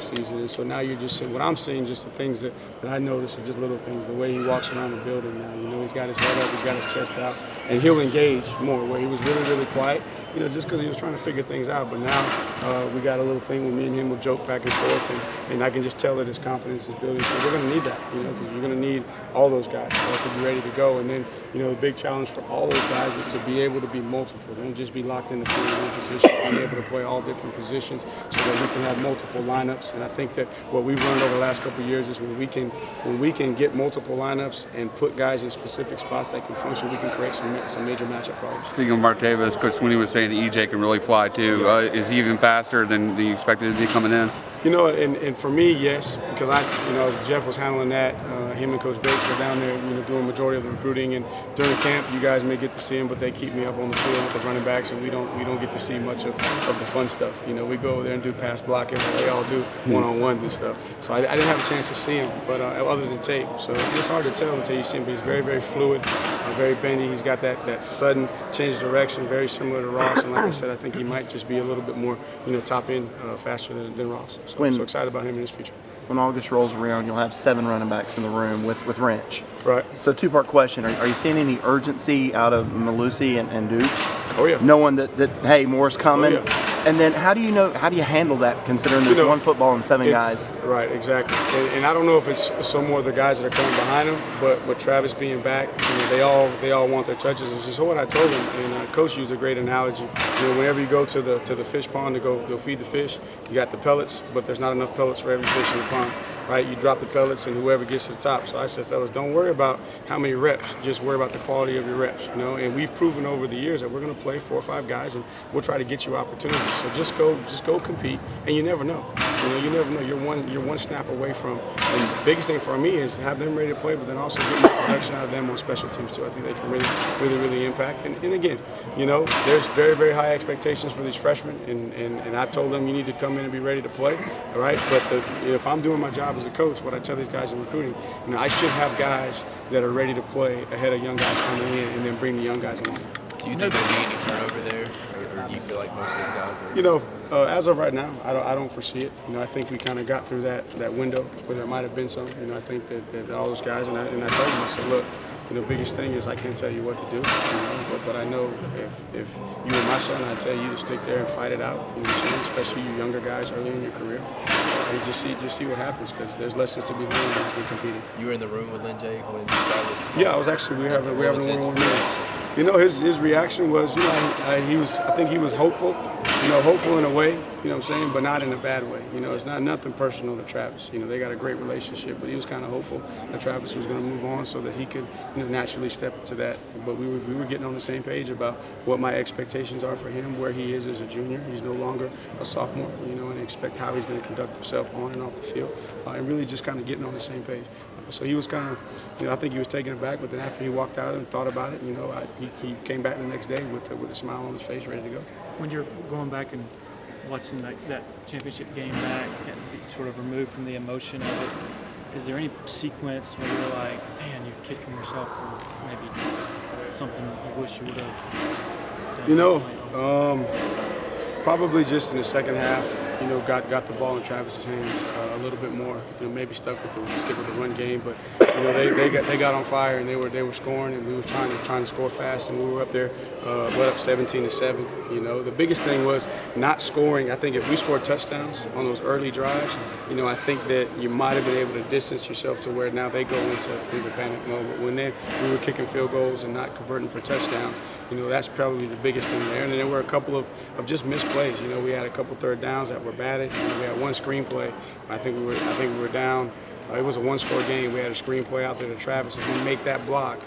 season, and so now you're just seeing what I'm seeing, just the things that I notice are just little things, the way he walks around the building now. He's got his head up, he's got his chest out, and he'll engage more, where he was really, really quiet, just because he was trying to figure things out. But now we got a little thing where me and him will joke back and forth, and I can just tell that his confidence is building. So we're going to need that, because you're going to need all those guys to be ready to go. And then, the big challenge for all those guys is to be able to be multiple. Don't just be locked in the one position, being able to play all different positions so that we can have multiple lineups. And I think that what we've learned over the last couple of years is when we can get multiple lineups and put guys in specific spots that can function, we can create some major matchup problems. Speaking of Martavis, Coach Sweeney was saying that EJ can really fly too. Is he even faster than you expected to be coming in? And for me, yes, because as Jeff was handling that, him and Coach Bates were down there, doing the majority of the recruiting. And during camp, you guys may get to see him, but they keep me up on the field with the running backs, and we don't get to see much of the fun stuff. We go over there and do pass blocking, and they all do one-on-ones and stuff. So I didn't have a chance to see him, but other than tape. So it's hard to tell until you see him. But he's very, very fluid, very bendy. He's got that sudden change of direction, very similar to Ross. And like I said, I think he might just be a little bit more, top end faster than Ross. So I'm so excited about him in his future. When August rolls around, you'll have 7 running backs in the room with Wrench. Right. So two-part question. Are you seeing any urgency out of Malusi and Dukes? Oh, yeah. Knowing that hey, more's coming? Oh, yeah. And then how do you handle that considering there's one football and 7 guys? Right, exactly. And I don't know if it's some more of the guys that are coming behind him, but with Travis being back, they all want their touches. It's just what I told him, and Coach used a great analogy. Whenever you go to the fish pond to go feed the fish, you got the pellets, but there's not enough pellets for every fish in the pond. Right, you drop the pellets and whoever gets to the top. So I said, fellas, don't worry about how many reps, just worry about the quality of your reps, And we've proven over the years that we're going to play 4 or 5 guys, and we'll try to get you opportunities. So just go compete, and you never know. You never know. You're one snap away from. And the biggest thing for me is have them ready to play, but then also get more production out of them on special teams too. I think they can really impact. And again, there's very, very high expectations for these freshmen, and I've told them you need to come in and be ready to play, all right? But if I'm doing my job as a coach, what I tell these guys in recruiting, I should have guys that are ready to play ahead of young guys coming in, and then bring the young guys along. Do you think there'll be any turnover there, or do you feel like most of those guys are? As of right now, I don't foresee it. I think we kind of got through that window where there might have been some. I think that all those guys, and I told them, I said, look, the biggest thing is I can't tell you what to do, but I know if you were my son, I'd tell you to stick there and fight it out, especially you younger guys early in your career. And just see what happens, because there's lessons to be learned in competing. You were in the room with Lynn J when Travis. Yeah, I was actually. We having a one-on-one meeting. His reaction was, I think he was hopeful, hopeful in a way, but not in a bad way. It's not nothing personal to Travis. They got a great relationship, but he was kind of hopeful that Travis was going to move on so that he could, naturally step into that. But we were getting on the same page about what my expectations are for him, where he is as a junior. He's no longer a sophomore, and expect how he's going to conduct himself on and off the field, and really just kind of getting on the same page. So he was kind of, I think he was taken aback, but then after he walked out and thought about it, he came back the next day with a smile on his face, ready to go. When you're going back and watching that championship game back and sort of removed from the emotion of it, is there any sequence where you're like, man, you're kicking yourself for maybe something you wish you would have done? Probably just in the second half, got the ball in Travis's hands a little bit more. Maybe stick with the run game, but they got on fire and they were scoring, and we were trying to score fast, and we were up there, led up 17-7. The biggest thing was not scoring. I think if we scored touchdowns on those early drives, I think that you might have been able to distance yourself to where now they go into panic mode. But when we were kicking field goals and not converting for touchdowns, that's probably the biggest thing there. And then there were a couple of just missed plays. We had a couple third downs that were batted. We had one screenplay. I think we were down. It was a one-score game. We had a screenplay out there to Travis. If we make that block,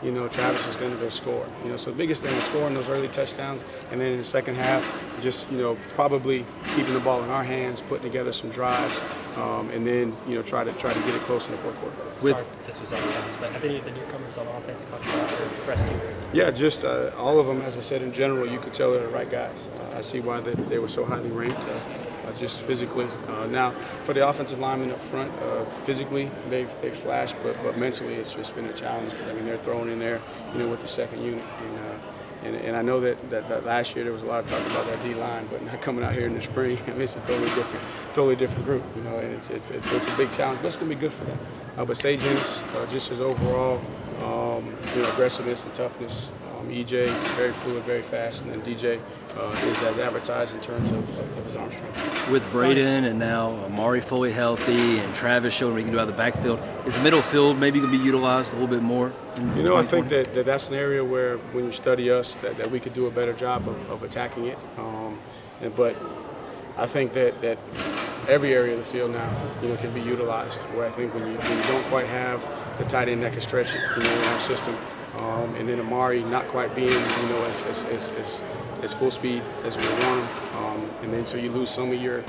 Travis is going to go score. So the biggest thing is scoring those early touchdowns, and then in the second half, just probably keeping the ball in our hands, putting together some drives, and then try to get it close in the fourth quarter. Sorry, this was on offense, but have any of the newcomers on offense caught you out or impressed you? Yeah, just all of them. As I said, in general, you could tell they're the right guys. I see why they were so highly ranked. Just physically. Now, for the offensive linemen up front, physically they've flashed, but mentally it's just been a challenge, because they're thrown in there, with the second unit, And I know that last year there was a lot of talk about that D-line, but not coming out here in the spring, I mean, it's a totally different group, you know, and it's a big challenge, but it's going to be good for them. But Sage Ennis, just his overall, you know, aggressiveness and toughness. EJ, very fluid, very fast, and then DJ is as advertised in terms of his arm strength. With Braden and now Amari fully healthy and Travis showing what he can do out of the backfield, is the middle field maybe going to be utilized a little bit more? You know, I think that's an area where when you study us that we could do a better job of attacking it. But I think that every area of the field now, you know, can be utilized. Where I think when you don't quite have the tight end that can stretch it, you know, in our system, and then Amari not quite being, you know, as full speed as we want him, and then so you lose some of your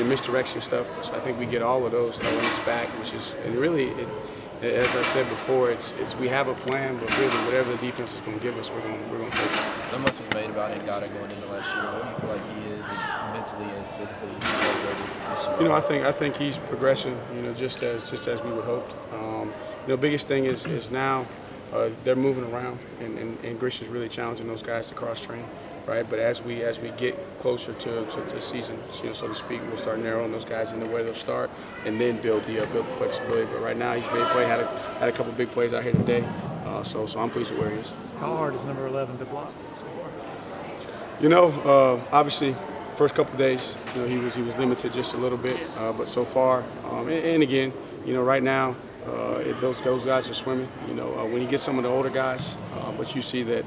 misdirection stuff. So I think we get all of those elements back, which is, and really, as I said before, it's we have a plan, but really whatever the defense is going to give us, we're going to take it. So much was made about Ngata going into last year. What do you feel like he is mentally and physically ready this year? You know, I think he's progressing, you know, just as we would hoped. You know, biggest thing is now they're moving around, and Grish is really challenging those guys to cross train, right? But as we get closer to season, you know, so to speak, we'll start narrowing those guys into where they'll start, and then build the flexibility. But right now, he's made a play, had a couple big plays out here today, so I'm pleased with where he is. How hard is number 11 to block? You know, obviously, first couple days, you know, he was limited just a little bit, but so far, and again, you know, right now, those guys are swimming. You know, when you get some of the older guys, but you see that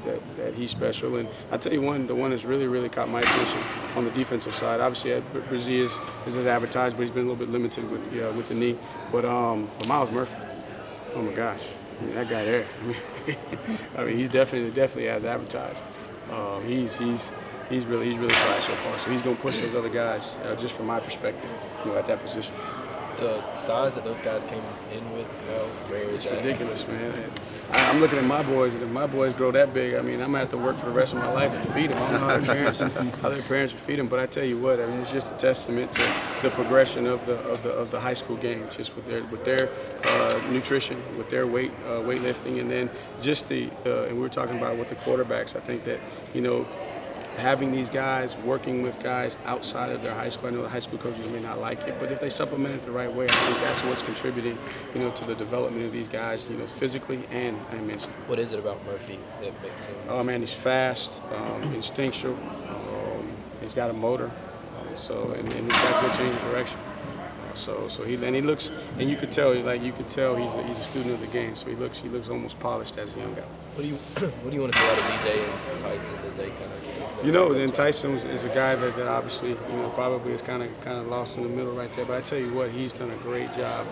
he's special. And I tell you the one that's really caught my attention on the defensive side. Obviously, Brazil is as advertised, but he's been a little bit limited with the knee. But Miles Murphy, oh my gosh, I mean, that guy there. I mean, he's definitely as advertised. He's really flashed so far. So he's going to push those other guys, just from my perspective, you know, at that position. The size that those guys came in with, you know, where is It's that? ridiculous, man. I'm looking at my boys, and if my boys grow that big, I mean, I'm gonna have to work for the rest of my life to feed them. I don't know how their parents would feed them, but I tell you what, I mean, it's just a testament to the progression of the high school game, just with their nutrition, with their weightlifting, and then just and we were talking about with the quarterbacks. I think that, you know, having these guys working with guys outside of their high school. I know the high school coaches may not like it, but if they supplement it the right way, I think that's what's contributing, you know, to the development of these guys, you know, physically and mentally. What is it about Murphy that makes him? Oh man, he's fast, instinctual. He's got a motor, and he's got good change of direction. So he looks, and you could tell he's a student of the game. So he looks almost polished as a young guy. What do you want to say out of DJ and Tyson as they kind of? You know, then Tyson is a guy that obviously, you know, probably is kind of lost in the middle right there. But I tell you what, he's done a great job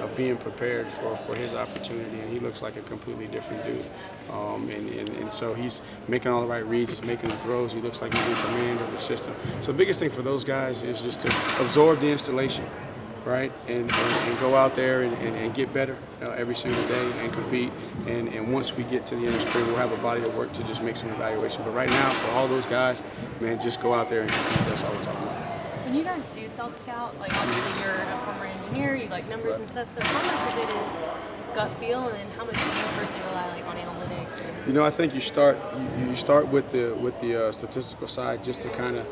of being prepared for his opportunity, and he looks like a completely different dude. And so he's making all the right reads, he's making the throws. He looks like he's in command of the system. So the biggest thing for those guys is just to absorb the installation, right, and go out there and get better every single day and compete. And once we get to the end of spring, we'll have a body of work to just make some evaluation. But right now, for all those guys, man, just go out there and compete. That's all we're talking about. When you guys do self-scout, like obviously you're a former engineer, you like numbers and stuff, so how much of it is gut feel, and then how much do you personally rely like on analytics? You know, I think you start with the statistical side just to kind of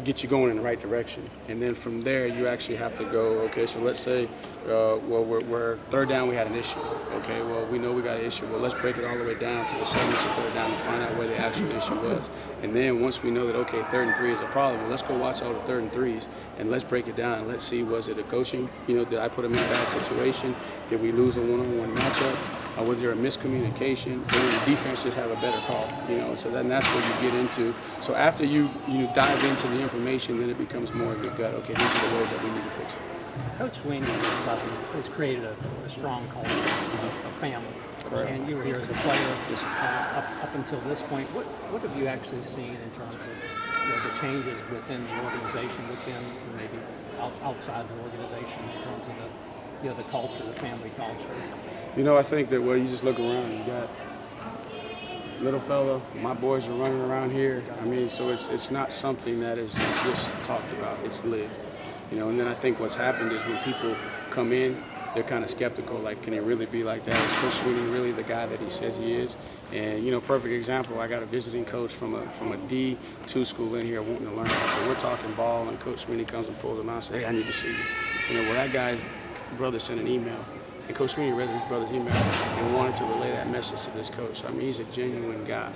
get you going in the right direction, and then from there you actually have to go, okay, so let's say we're third down, we had an issue. Okay, well, we know we got an issue. Well, let's break it all the way down to the 7th or third down and find out where the actual issue was. And then once we know that, okay, 3rd and 3 is a problem, well, let's go watch all the 3rd and 3s and let's break it down and let's see, was it a coaching, you know, did I put him in a bad situation? Did we lose a one-on-one matchup? Was there a miscommunication? Or did the defense just have a better call? You know, so then that's where you get into. So after you dive into the information, then it becomes more of your gut. Okay, these are the ways that we need to fix it. Coach Sweeney has created a strong culture of family. Correct. And you were here as a player up until this point. What have you actually seen in terms of, you know, the changes within the organization, within maybe outside the organization in terms of the culture, the family culture? You know, I think that, well, you just look around, you got little fella, my boys are running around here. I mean, so it's not something that is just talked about, it's lived. You know, and then I think what's happened is when people come in, they're kind of skeptical, like, can he really be like that? Is Coach Sweeney really the guy that he says he is? And, you know, perfect example, I got a visiting coach from a D2 school in here wanting to learn. So we're talking ball, and Coach Sweeney comes and pulls him out and says, hey, I need to see you. You know, well, that guy's brother sent an email, and Coach Sweeney read his brother's email and wanted to relay that message to this coach. So, I mean, he's a genuine guy.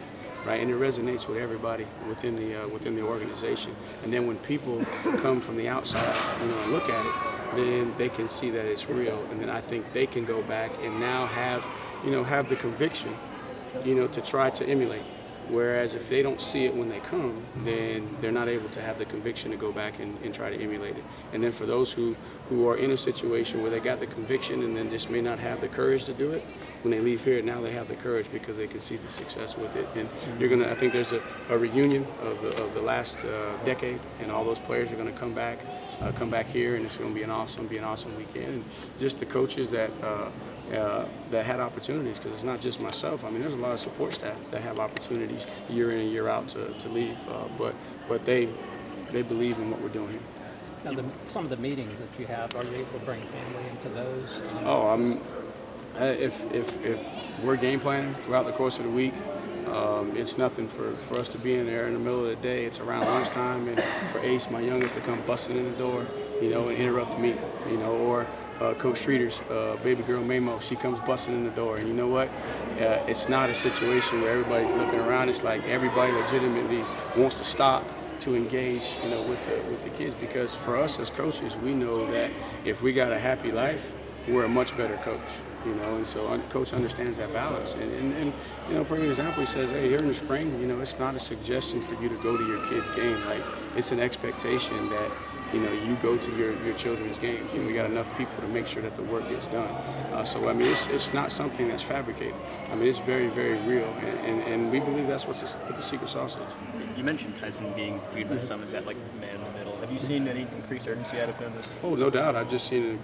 Right, and it resonates with everybody within the organization. And then when people come from the outside, you know, and look at it, then they can see that it's real. And then I think they can go back and now have the conviction, you know, to try to emulate. Whereas if they don't see it when they come, then they're not able to have the conviction to go back and try to emulate it. And then for those who are in a situation where they got the conviction and then just may not have the courage to do it, when they leave here, now they have the courage because they can see the success with it. And I think there's a reunion of the last decade, and all those players are going to come back here, and it's going to be an awesome weekend. And just the coaches that had opportunities, because it's not just myself. I mean, there's a lot of support staff that have opportunities year in and year out to leave, but they believe in what we're doing here. Now, some of the meetings that you have, are you able to bring family into those? If we're game planning throughout the course of the week, it's nothing for us to be in there in the middle of the day. It's around lunchtime, and for Ace, my youngest, to come busting in the door, you know, and interrupt the meeting, you know, or Coach Streeter's baby girl Mamo, she comes busting in the door, and you know what? It's not a situation where everybody's looking around. It's like everybody legitimately wants to stop to engage, you know, with the kids, because for us as coaches, we know that if we got a happy life, we're a much better coach. You know, and so coach understands that balance. And you know, for example, he says, hey, here in the spring, you know, it's not a suggestion for you to go to your kid's game. Like, it's an expectation that, you know, you go to your children's games. You know, we got enough people to make sure that the work gets done. So, I mean, it's not something that's fabricated. I mean, it's very, very real. And we believe that's what the secret sauce is. You mentioned Tyson being viewed by some as that, like, man in the middle. Have you seen any increased urgency out of him? Oh, no doubt. I've just seen